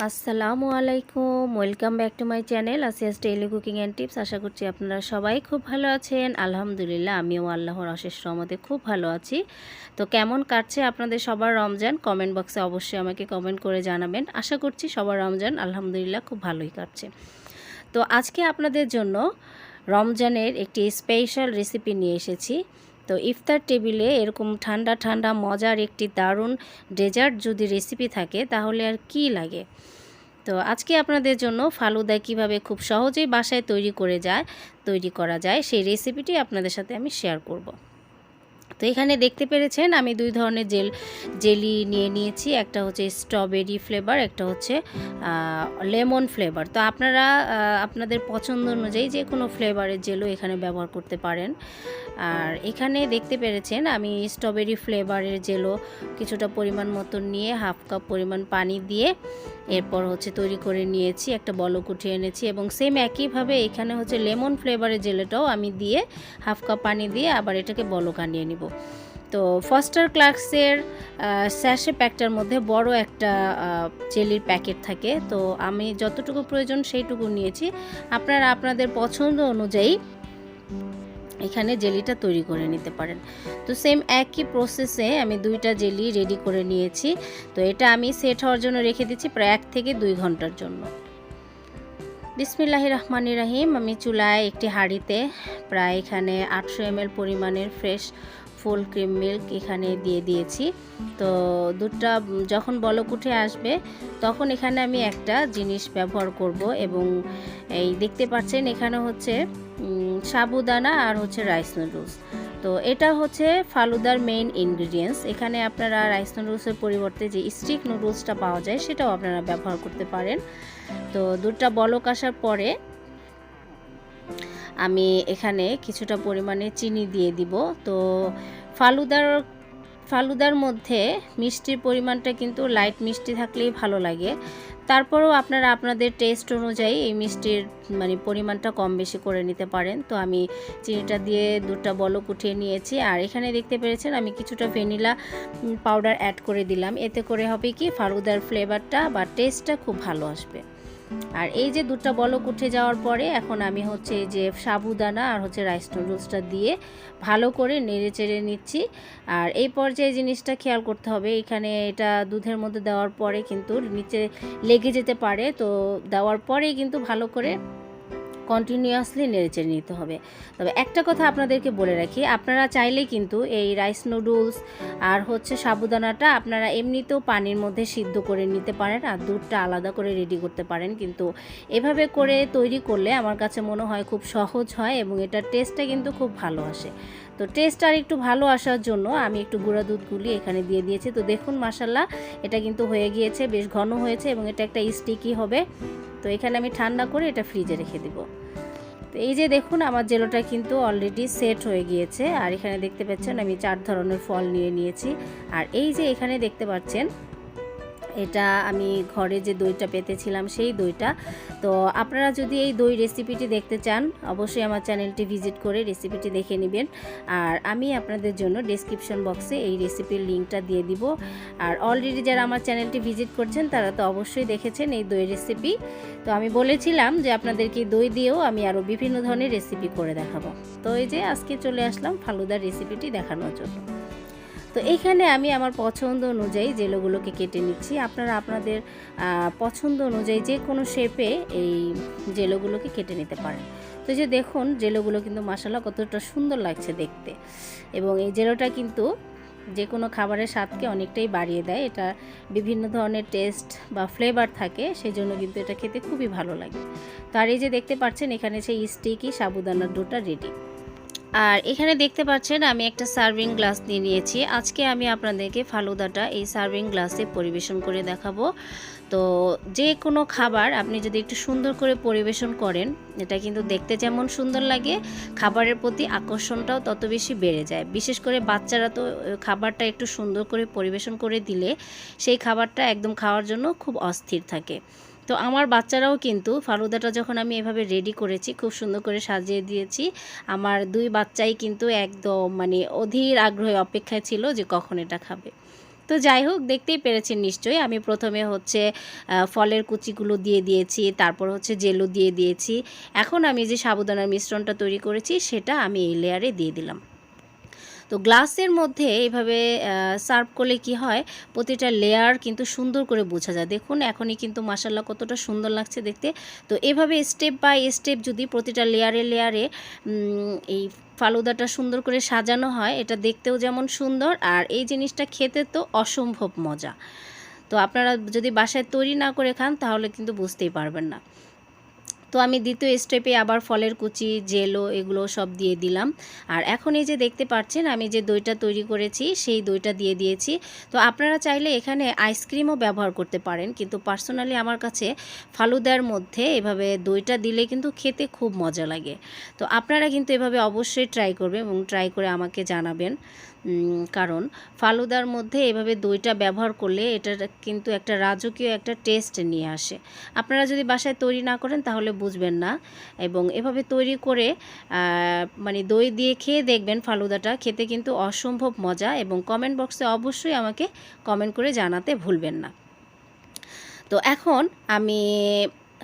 আসসালামু আলাইকুম, welcome back to my channel Asiya's daily cooking and tips. আশা করছি আপনারা সবাই খুব ভালো আছেন। আলহামদুলিল্লাহ, আমিও আল্লাহর অশেষ রহমতে খুব ভালো আছি। তো কেমন কাটছে আপনাদের সবার রমজান? কমেন্ট বক্সে অবশ্যই আমাকে কমেন্ট করে জানাবেন। আশা করছি সবার রমজান আলহামদুলিল্লাহ খুব ভালোই কাটছে। তো আজকে আপনাদের জন্য রমজানের একটি স্পেশাল রেসিপি নিয়ে এসেছি। তো ইফতার টেবিলে এরকম ঠান্ডা ঠান্ডা মজার একটি দারুণ ডেজার্ট যদি রেসিপি থাকে তাহলে আর কি লাগে। তো আজকে আপনাদের জন্য ফালুদা কিভাবে খুব সহজেই বাসায় তৈরি করা যায় সেই রেসিপিটি আপনাদের সাথে আমি শেয়ার করব। তো এখানে দেখতে পেরেছেন আমি দুই ধরনের জেলি নিয়ে নিয়েছি। একটা হচ্ছে স্ট্রবেরি ফ্লেভার, একটা হচ্ছে লেমন ফ্লেভার। তো আপনারা আপনাদের পছন্দ অনুযায়ী যে কোনো ফ্লেভারের জেলও এখানে ব্যবহার করতে পারেন। আর এখানে দেখতে পেরেছেন আমি স্ট্রবেরি ফ্লেভারের জেলও কিছুটা পরিমাণ মতো নিয়ে হাফ কাপ পরিমাণ পানি দিয়ে এরপর হচ্ছে তৈরি করে নিয়েছি, একটা বলক উঠিয়ে এনেছি। এবং সেম একইভাবে এখানে হচ্ছে লেমন ফ্লেভারের জেলটাও আমি দিয়ে হাফ কাপ পানি দিয়ে আবার এটাকে বলক আনিয়ে নিব। তো ফস্টার ক্লার্কসের স্যাশে প্যাকটার মধ্যে বড় একটা জেলির প্যাকেট থাকে। তো আমি যতটুকু প্রয়োজন সেইটুকু নিয়েছি। আপনারা আপনাদের পছন্দ অনুযায়ী এখানে জেলিটা তৈরি করে নিতে পারেন। তো সেম একই প্রসেসে আমি দুইটা জেলি রেডি করে নিয়েছি। তো এটা আমি সেট হওয়ার জন্য রেখে দিচ্ছি প্রায় 1 থেকে 2 ঘন্টার জন্য। বিসমিল্লাহির রহমানির রহিম। আমি চুলায় একটি হাঁড়িতে প্রায় এখানে 800 ml পরিমাণের ফ্রেশ ফুল ক্রিম মিল্ক এখানে দিয়ে দিয়েছি। তো দুধটা যখন বলক উঠে আসবে তখন এখানে আমি একটা জিনিস ব্যবহার করব। এবং এই দেখতে পাচ্ছেন এখানে হচ্ছে সাবুদানা আর হচ্ছে রাইস নুডলস। তো এটা হচ্ছে ফালুদার মেইন ইনগ্রিডিয়েন্টস। এখানে আপনারা রাইস নুডলসের পরিবর্তে যে স্টিক নুডলসটা পাওয়া যায় সেটাও আপনারা ব্যবহার করতে পারেন। তো দুধটা বলক আসার পরে আমি এখানে কিছুটা পরিমাণে চিনি দিয়ে দিব। তো ফালুদার মধ্যে মিষ্টির পরিমাণটা কিন্তু লাইট মিষ্টি থাকলেই ভালো লাগে। তারপরেও আপনারা আপনাদের টেস্ট অনুযায়ী এই মিষ্টির পরিমাণটা কম বেশি করে নিতে পারেন। তো আমি চিনিটা দিয়ে দুধটা বলক উঠিয়ে নিয়েছি। আর এখানে দেখতে পেরেছেন আমি কিছুটা ভ্যানিলা পাউডার অ্যাড করে দিলাম। এতে করে হবে কি ফালুদার ফ্লেভারটা বা টেস্টটা খুব ভালো আসবে। আর এই যে দুধটা বলক উঠে যাওয়ার পরে এখন আমি হচ্ছে এই যে সাবুদানা আর হচ্ছে রাইস নুডলসটা দিয়ে ভালো করে নেড়ে চেড়ে নিচ্ছি। আর এই পর্যায়ে জিনিসটা খেয়াল করতে হবে, এখানে এটা দুধের মধ্যে দেওয়ার পরে কিন্তু নিচে লেগে যেতে পারে। তো দেওয়ার পরেই কিন্তু ভালো করে কন্টিনিউয়াসলি নেড়েচেড়ে নিতে হবে। তবে একটা কথা আপনাদেরকে বলে রাখি, আপনারা চাইলে কিন্তু এই রাইস নুডলস আর হচ্ছে সাবুদানাটা আপনারা এমনিতেও পানির মধ্যে সিদ্ধ করে নিতে পারেন আর দুধটা আলাদা করে রেডি করতে পারেন। কিন্তু এভাবে করে তৈরি করলে আমার কাছে মনে হয় খুব সহজ হয় এবং এটার টেস্টটা কিন্তু খুব ভালো আসে। তো টেস্ট আর একটু ভালো আসার জন্য আমি একটু গুঁড়া দুধ গুলিয়ে এখানে দিয়ে দিয়েছি। তো দেখুন মাশাল্লাহ এটা কিন্তু হয়ে গিয়েছে, বেশ ঘন হয়েছে এবং এটা একটা স্টিকি হবে। তো এখানে আমি ঠান্ডা করে এটা ফ্রিজে রেখে দেব। তো এই যে দেখুন আমার জেলোটা কিন্তু অলরেডি সেট হয়ে গিয়েছে। আর এখানে দেখতে পাচ্ছেন আমি 4 ধরনের ফল নিয়ে নিয়েছি। আর এই যে এখানে দেখতে পাচ্ছেন এটা আমি ঘরে যে দইটা পেতেছিলাম সেই দইটা। তো আপনারা যদি এই দই রেসিপিটি দেখতে চান অবশ্যই আমার চ্যানেলটি ভিজিট করে রেসিপিটি দেখে নেবেন। আর আমি আপনাদের জন্য ডেসক্রিপশন বক্সে এই রেসিপির লিঙ্কটা দিয়ে দিব। আর অলরেডি যারা আমার চ্যানেলটি ভিজিট করছেন তারা তো অবশ্যই দেখেছেন এই দই রেসিপি। তো আমি বলেছিলাম যে আপনাদেরকে দই দিয়েও আমি আরও বিভিন্ন ধরনের রেসিপি করে দেখাবো। তো এই যে আজকে চলে আসলাম ফালুদার রেসিপিটি দেখানোর জন্য। তো এইখানে আমি আমার পছন্দ অনুযায়ী জেলোগুলোকে কেটে নিচ্ছি। আপনারা আপনাদের পছন্দ অনুযায়ী যে কোনো শেপে এই জেলোগুলোকে কেটে নিতে পারেন। তো এই যে দেখুন জেলোগুলো কিন্তু মাশাআল্লাহ কতটা সুন্দর লাগছে দেখতে। এবং এই জেলোটা কিন্তু যে কোনো খাবারের স্বাদকে অনেকটাই বাড়িয়ে দেয়। এটা বিভিন্ন ধরনের টেস্ট বা ফ্লেভার থাকে, সেই জন্য কিন্তু এটা খেতে খুবই ভালো লাগে। তো আর এই যে দেখতে পাচ্ছেন এখানে সেই স্টিকি সাবুদানার ডোটা রেডি। আর এখানে দেখতে পাচ্ছেন আমি একটা সার্ভিং গ্লাস নিয়ে নিয়েছি। আজকে আমি আপনাদেরকে ফালুদাটা এই সার্ভিং গ্লাসে পরিবেশন করে দেখাবো। তো যে কোনো খাবার আপনি যদি একটু সুন্দর করে পরিবেশন করেন এটা কিন্তু দেখতে যেমন সুন্দর লাগে খাবারের প্রতি আকর্ষণটাও তত বেশি বেড়ে যায়। বিশেষ করে বাচ্চারা তো খাবারটা একটু সুন্দর করে পরিবেশন করে দিলে সেই খাবারটা একদম খাওয়ার জন্য খুব অস্থির থাকে। তো আমার বাচ্চারাও কিন্তু ফালুদাটা যখন আমি এভাবে রেডি করেছি খুব সুন্দর করে সাজিয়ে দিয়েছি, আমার 2 বাচ্চাই কিন্তু একদম অধীর আগ্রহে অপেক্ষায় ছিল যে কখন এটা খাবে। তো যাই হোক, দেখতেই পেরেছেন নিশ্চয়ই আমি প্রথমে হচ্ছে ফলের কুচিগুলো দিয়ে দিয়েছি, তারপর হচ্ছে জেলো দিয়ে দিয়েছি। এখন আমি যে সাবুদানার মিশ্রণটা তৈরি করেছি সেটা আমি এই লেয়ারে দিয়ে দিলাম। তো গ্লাসের মধ্যে এইভাবে সার্ভ করলে কি হয়, প্রতিটা লেয়ার কিন্তু সুন্দর করে বোঝা যায়। দেখুন এখনই কিন্তু মাশাআল্লাহ কতটা সুন্দর লাগছে দেখতে। তো এভাবে স্টেপ বাই স্টেপ যদি প্রতিটা লেয়ারে লেয়ারে এই ফালুদাটা সুন্দর করে সাজানো হয়, এটা দেখতেও যেমন সুন্দর আর এই জিনিসটা খেতে তো অসম্ভব মজা। তো আপনারা যদি বাসায় তৈরি না করে খান তাহলে কিন্তু বুঝতেই পারবেন না। তো আমি দ্বিতীয় স্টেপে আবার ফলের কুচি, জেলো এগুলো সব দিয়ে দিলাম। আর এখন এই যে দেখতে পাচ্ছেন আমি যে দইটা তৈরি করেছি সেই দইটা দিয়ে দিয়েছি। তো আপনারা চাইলে এখানে আইসক্রিমও ব্যবহার করতে পারেন, কিন্তু পার্সোনালি আমার কাছে ফালুদার মধ্যে এভাবে দইটা দিলে কিন্তু খেতে খুব মজা লাগে। তো আপনারা কিন্তু এভাবে অবশ্যই ট্রাই করবেন এবং ট্রাই করে আমাকে জানাবেন, কারণ ফালুদার মধ্যে এভাবে দইটা ব্যবহার করলে এটা কিন্তু একটা রাজকীয় একটা টেস্ট নিয়ে আসে। আপনারা যদি বাসায় তৈরি না করেন তাহলে বুঝবেন না, এবং এভাবে তৈরি করে মানে দই দিয়ে খেয়ে দেখবেন ফালুদাটা খেতে কিন্তু অসম্ভব মজা, এবং কমেন্ট বক্সে অবশ্যই আমাকে কমেন্ট করে জানাতে ভুলবেন না। তো এখন আমি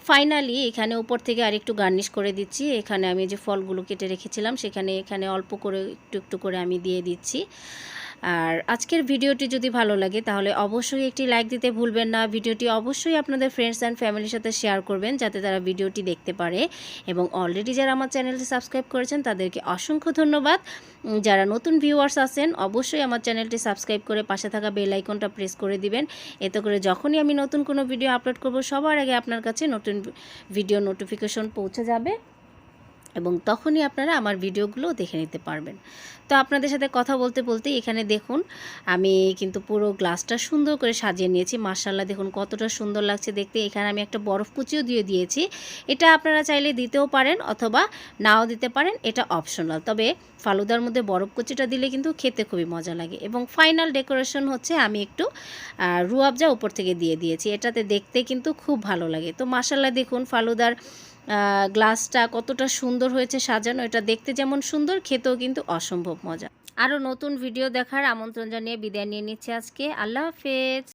ফাইনালি এখানে উপর থেকে আরেকটু গার্নিশ করে দিচ্ছি। এখানে আমি যে ফলগুলো কেটে রেখেছিলাম এখানে অল্প করে একটু একটু করে আমি দিয়ে দিচ্ছি। আর আজকের ভিডিওটি যদি ভালো লাগে তাহলে অবশ্যই একটি লাইক দিতে ভুলবেন না। ভিডিওটি অবশ্যই আপনাদের ফ্রেন্ডস অ্যান্ড ফ্যামিলির সাথে শেয়ার করবেন যাতে তারা ভিডিওটি দেখতে পারে, এবং অলরেডি যারা আমার চ্যানেলটি সাবস্ক্রাইব করেছেন তাদেরকে অসংখ্য ধন্যবাদ। যারা নতুন ভিউয়ার্স আছেন অবশ্যই আমার চ্যানেলটি সাবস্ক্রাইব করে পাশে থাকা বেল আইকনটা প্রেস করে দিবেন। এতে করে যখনই আমি নতুন কোনো ভিডিও আপলোড করব সবার আগে আপনার কাছে নতুন ভিডিও নোটিফিকেশন পৌঁছে যাবে, এবং তখনই আপনারা আমার ভিডিওগুলো দেখে নিতে পারবেন। তো আপনাদের সাথে কথা বলতে বলতে এখানে দেখুন আমি কিন্তু পুরো গ্লাসটা সুন্দর করে সাজিয়ে নিয়েছি। মাশাআল্লাহ দেখুন কতটা সুন্দর লাগছে দেখতে। এখানে আমি একটা বরফ কুচিও দিয়ে দিয়েছি। এটা আপনারা চাইলে দিতেও পারেন অথবা নাও দিতে পারেন, এটা অপশনাল। তবে ফালুদার মধ্যে বরফ কুচিটা দিলে কিন্তু খেতে খুবই মজা লাগে। এবং ফাইনাল ডেকোরেশন হচ্ছে আমি একটু রুয়াবজা উপর থেকে দিয়ে দিয়েছি, এটাতে দেখতে কিন্তু খুব ভালো লাগে। তো মাশাআল্লাহ দেখুন ফালুদার গ্লাসটা কতটা সুন্দর হয়েছে সাজানো, এটা দেখতে যেমন সুন্দর খেতেও কিন্তু অসম্ভব মজা। আরও নতুন ভিডিও দেখার আমন্ত্রণ জানিয়ে বিদায় নিয়ে নিচ্ছি আজকে। আল্লাহ হাফেজ।